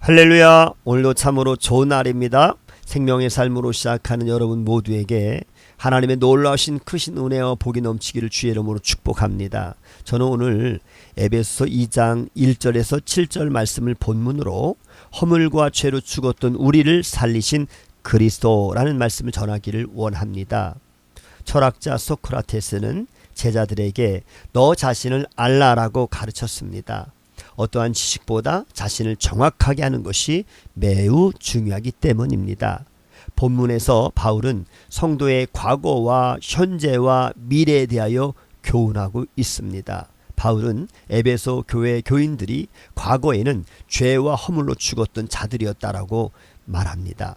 할렐루야. 오늘도 참으로 좋은 날입니다. 생명의 삶으로 시작하는 여러분 모두에게 하나님의 놀라우신 크신 은혜와 복이 넘치기를 주의 이름으로 축복합니다. 저는 오늘 에베소서 2장 1절에서 7절 말씀을 본문으로 허물과 죄로 죽었던 우리를 살리신 그리스도라는 말씀을 전하기를 원합니다. 철학자 소크라테스는 제자들에게 너 자신을 알라라고 가르쳤습니다. 어떠한 지식보다 자신을 정확하게 하는 것이 매우 중요하기 때문입니다. 본문에서 바울은 성도의 과거와 현재와 미래에 대하여 교훈하고 있습니다. 바울은 에베소 교회 교인들이 과거에는 죄와 허물로 죽었던 자들이었다라고 말합니다.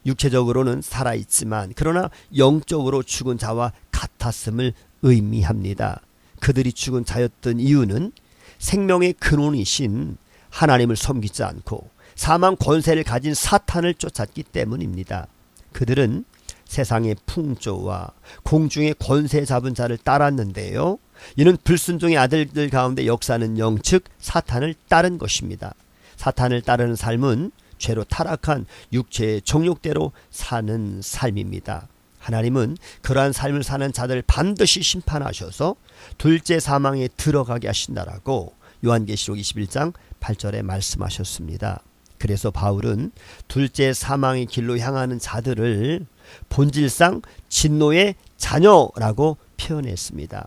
육체적으로는 살아있지만 그러나 영적으로 죽은 자와 같았음을 의미합니다. 그들이 죽은 자였던 이유는 생명의 근원이신 하나님을 섬기지 않고 사망 권세를 가진 사탄을 쫓았기 때문입니다. 그들은 세상의 풍조와 공중의 권세 잡은 자를 따랐는데요. 이는 불순종의 아들들 가운데 역사하는 영, 즉 사탄을 따른 것입니다. 사탄을 따르는 삶은 죄로 타락한 육체의 정욕대로 사는 삶입니다. 하나님은 그러한 삶을 사는 자들을 반드시 심판하셔서 둘째 사망에 들어가게 하신다라고 요한계시록 21장 8절에 말씀하셨습니다. 그래서 바울은 둘째 사망의 길로 향하는 자들을 본질상 진노의 자녀라고 표현했습니다.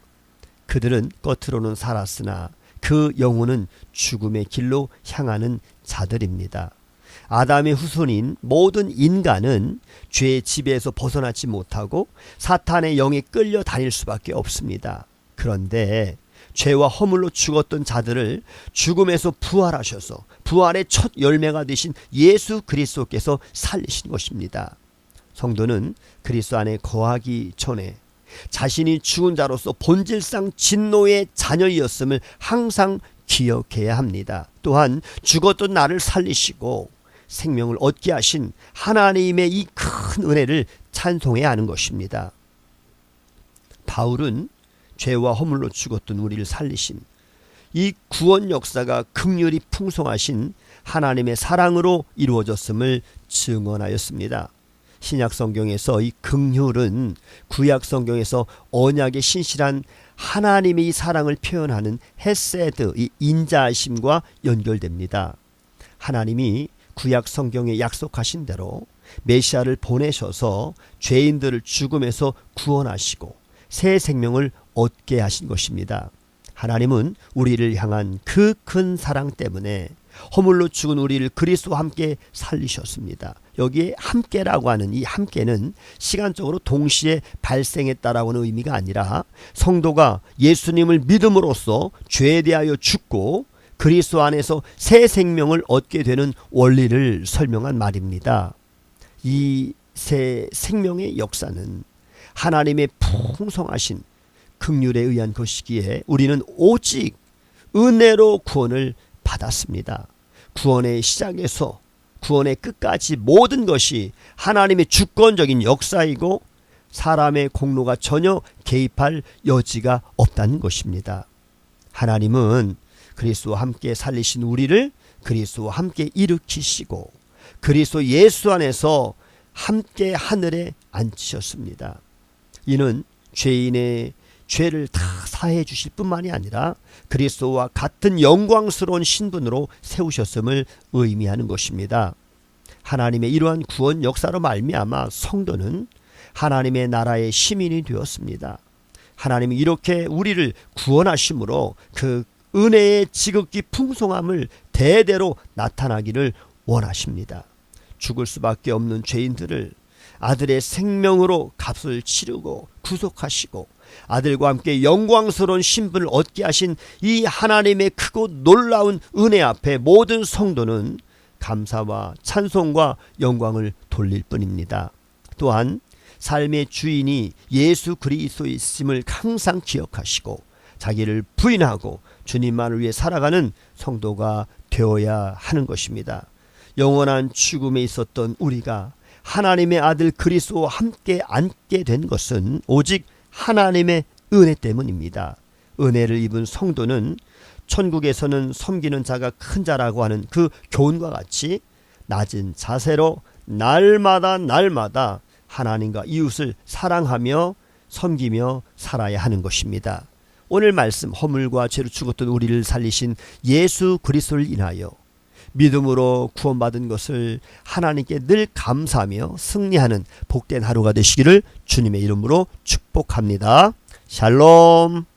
그들은 겉으로는 살았으나 그 영혼은 죽음의 길로 향하는 자들입니다. 아담의 후손인 모든 인간은 죄의 지배에서 벗어나지 못하고 사탄의 영에 끌려 다닐 수밖에 없습니다. 그런데 죄와 허물로 죽었던 자들을 죽음에서 부활하셔서 부활의 첫 열매가 되신 예수 그리스도께서 살리신 것입니다. 성도는 그리스도 안에 거하기 전에 자신이 죽은 자로서 본질상 진노의 자녀이었음을 항상 기억해야 합니다. 또한 죽었던 나를 살리시고 생명을 얻게 하신 하나님의 이 큰 은혜를 찬송해야 하는 것입니다. 바울은 죄와 허물로 죽었던 우리를 살리신 이 구원 역사가 긍휼이 풍성하신 하나님의 사랑으로 이루어졌음을 증언하였습니다. 신약 성경에서 이 긍휼은 구약 성경에서 언약의 신실한 하나님의 이 사랑을 표현하는 헤세드, 이 인자하심과 연결됩니다. 하나님이 구약 성경에 약속하신 대로 메시아를 보내셔서 죄인들을 죽음에서 구원하시고 새 생명을 얻게 하신 것입니다. 하나님은 우리를 향한 그 큰 사랑 때문에 허물로 죽은 우리를 그리스도와 함께 살리셨습니다. 여기에 함께라고 하는 이 함께는 시간적으로 동시에 발생했다라고 하는 의미가 아니라 성도가 예수님을 믿음으로써 죄에 대하여 죽고 그리스도 안에서 새 생명을 얻게 되는 원리를 설명한 말입니다. 이 새 생명의 역사는 하나님의 풍성하신 긍휼에 의한 것이기에 우리는 오직 은혜로 구원을 받았습니다. 구원의 시작에서 구원의 끝까지 모든 것이 하나님의 주권적인 역사이고 사람의 공로가 전혀 개입할 여지가 없다는 것입니다. 하나님은 그리스도와 함께 살리신 우리를 그리스도와 함께 일으키시고 그리스도 예수 안에서 함께 하늘에 앉히셨습니다. 이는 죄인의 죄를 다 사해 주실 뿐만이 아니라 그리스도와 같은 영광스러운 신분으로 세우셨음을 의미하는 것입니다. 하나님의 이러한 구원 역사로 말미암아 성도는 하나님의 나라의 시민이 되었습니다. 하나님이 이렇게 우리를 구원하심으로 그 은혜의 지극히 풍성함을 대대로 나타나기를 원하십니다. 죽을 수밖에 없는 죄인들을 아들의 생명으로 값을 치르고 구속하시고 아들과 함께 영광스러운 신분을 얻게 하신 이 하나님의 크고 놀라운 은혜 앞에 모든 성도는 감사와 찬송과 영광을 돌릴 뿐입니다. 또한 삶의 주인이 예수 그리스도이심을 항상 기억하시고 자기를 부인하고 주님만을 위해 살아가는 성도가 되어야 하는 것입니다. 영원한 죽음에 있었던 우리가 하나님의 아들 그리스도와 함께 앉게 된 것은 오직 하나님의 은혜 때문입니다. 은혜를 입은 성도는 천국에서는 섬기는 자가 큰 자라고 하는 그 교훈과 같이 낮은 자세로 날마다 하나님과 이웃을 사랑하며 섬기며 살아야 하는 것입니다. 오늘 말씀, 허물과 죄로 죽었던 우리를 살리신 예수 그리스도를 인하여 믿음으로 구원받은 것을 하나님께 늘 감사하며 승리하는 복된 하루가 되시기를 주님의 이름으로 축복합니다. 샬롬.